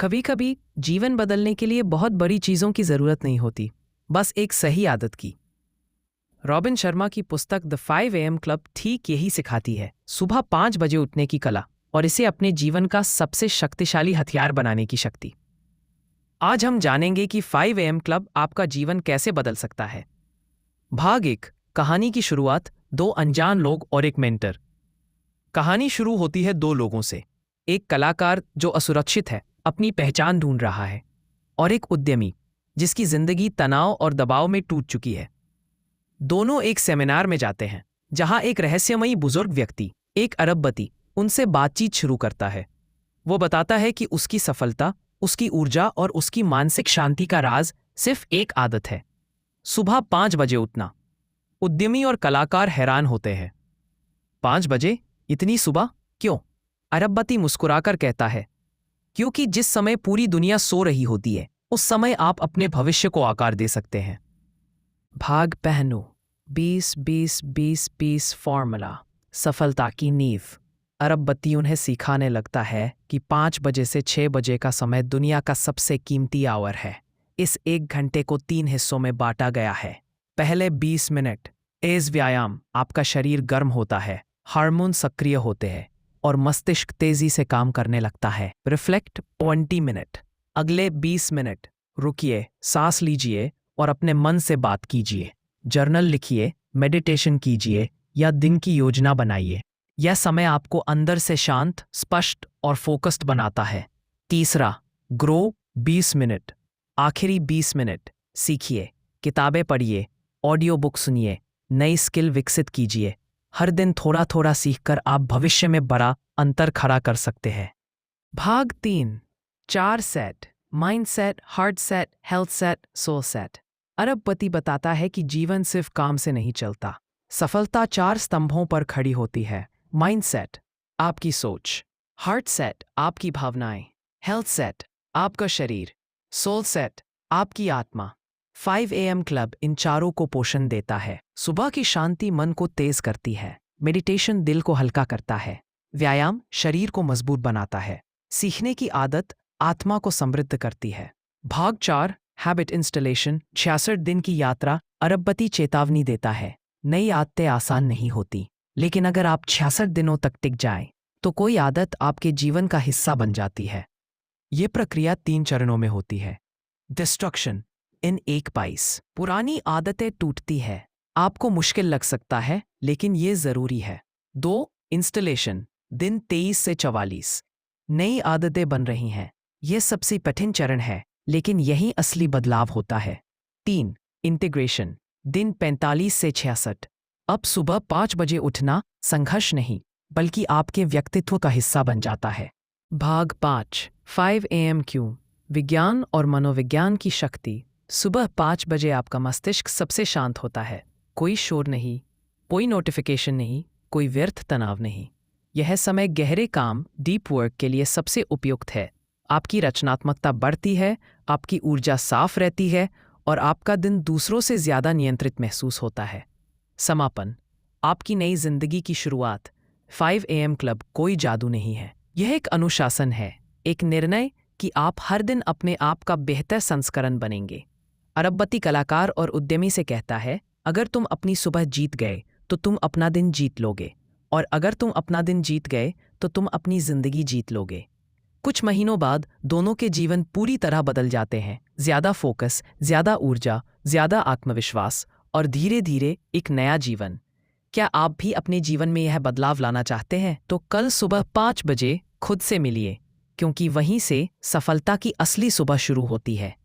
कभी कभी जीवन बदलने के लिए बहुत बड़ी चीज़ों की ज़रूरत नहीं होती, बस एक सही आदत की। रॉबिन शर्मा की पुस्तक द 5 AM क्लब ठीक यही सिखाती है, सुबह 5 बजे उठने की कला और इसे अपने जीवन का सबसे शक्तिशाली हथियार बनाने की शक्ति। आज हम जानेंगे कि 5 AM क्लब आपका जीवन कैसे बदल सकता है। भाग 1, कहानी की शुरुआत, 2 अनजान लोग और एक मेंटर। कहानी शुरू होती है 2 लोगों से, एक कलाकार जो असुरक्षित है, अपनी पहचान ढूंढ रहा है, और एक उद्यमी जिसकी जिंदगी तनाव और दबाव में टूट चुकी है। दोनों एक सेमिनार में जाते हैं जहां एक रहस्यमयी बुजुर्ग व्यक्ति, एक अरबपति, उनसे बातचीत शुरू करता है। वो बताता है कि उसकी सफलता, उसकी ऊर्जा और उसकी मानसिक शांति का राज सिर्फ एक आदत है, सुबह 5 बजे उठना। उद्यमी और कलाकार हैरान होते हैं। 5 बजे? इतनी सुबह क्यों? अरबपति मुस्कुराकर कहता है, क्योंकि जिस समय पूरी दुनिया सो रही होती है, उस समय आप अपने भविष्य को आकार दे सकते हैं। भाग पहनो, 20-20-20-20 फॉर्मूला, सफलता की नींव। अरबपति उन्हें सिखाने लगता है कि 5 बजे से 6 बजे का समय दुनिया का सबसे कीमती आवर है। इस 1 घंटे को 3 हिस्सों में बांटा गया है। पहले 20 मिनट तेज व्यायाम, आपका शरीर गर्म होता है, हार्मोन सक्रिय होते हैं और मस्तिष्क तेजी से काम करने लगता है। रिफ्लेक्ट 20 मिनट, अगले 20 मिनट रुकिए, सांस लीजिए और अपने मन से बात कीजिए। जर्नल लिखिए, मेडिटेशन कीजिए या दिन की योजना बनाइए। यह समय आपको अंदर से शांत, स्पष्ट और फोकस्ड बनाता है। तीसरा, ग्रो 20 मिनट, आखिरी 20 मिनट सीखिए, किताबें पढ़िए, ऑडियो बुक सुनिए, नई स्किल विकसित कीजिए। हर दिन थोड़ा थोड़ा सीखकर आप भविष्य में बड़ा अंतर खड़ा कर सकते हैं। भाग 3, 4 set, mind set, heart set, health set, soul set. अरबपति बताता है कि जीवन सिर्फ काम से नहीं चलता। सफलता 4 स्तंभों पर खड़ी होती है। माइंड सेट, आपकी सोच। हार्ट सेट, आपकी भावनाएं। हेल्थ सेट, आपका शरीर। सोल सेट, आपकी आत्मा। 5 AM क्लब इन चारों को पोषण देता है। सुबह की शांति मन को तेज करती है। मेडिटेशन दिल को हल्का करता है। व्यायाम शरीर को मजबूत बनाता है। सीखने की आदत आत्मा को समृद्ध करती है। भाग 4, हैबिट इंस्टॉलेशन, 66 दिन की यात्रा। अरबपति चेतावनी देता है, नई आदतें आसान नहीं होती, लेकिन अगर आप 66 दिनों तक टिक जाएं, तो कोई आदत आपके जीवन का हिस्सा बन जाती है। ये प्रक्रिया 3 चरणों में होती है। डिस्ट्रक्शन इन 1 बाइस, पुरानी आदतें टूटती है। आपको मुश्किल लग सकता है, लेकिन ये जरूरी है। 2, इंस्टॉलेशन, दिन 23 से 44, नई आदतें बन रही हैं। यह सबसे कठिन चरण है, लेकिन यही असली बदलाव होता है। 3, इंटीग्रेशन, दिन 45 से 66, अब सुबह 5 बजे उठना संघर्ष नहीं, बल्कि आपके व्यक्तित्व का हिस्सा बन जाता है। भाग 5, 5 AM क्यों, विज्ञान और मनोविज्ञान की शक्ति। सुबह 5 बजे आपका मस्तिष्क सबसे शांत होता है। कोई शोर नहीं, कोई नोटिफिकेशन नहीं, कोई व्यर्थ तनाव नहीं। यह समय गहरे काम, डीप वर्क के लिए सबसे उपयुक्त है। आपकी रचनात्मकता बढ़ती है, आपकी ऊर्जा साफ रहती है और आपका दिन दूसरों से ज्यादा नियंत्रित महसूस होता है। समापन, आपकी नई जिंदगी की शुरुआत। 5 AM क्लब कोई जादू नहीं है, यह एक अनुशासन है, एक निर्णय कि आप हर दिन अपने आप का बेहतर संस्करण बनेंगे। अरबपति कलाकार और उद्यमी से कहता है, अगर तुम अपनी सुबह जीत गए तो तुम अपना दिन जीत लोगे, और अगर तुम अपना दिन जीत गए तो तुम अपनी जिंदगी जीत लोगे। कुछ महीनों बाद दोनों के जीवन पूरी तरह बदल जाते हैं। ज्यादा फोकस, ज्यादा ऊर्जा, ज्यादा आत्मविश्वास और धीरे धीरे एक नया जीवन। क्या आप भी अपने जीवन में यह बदलाव लाना चाहते हैं? तो कल सुबह 5 बजे खुद से मिलिए, क्योंकि वहीं से सफलता की असली सुबह शुरू होती है।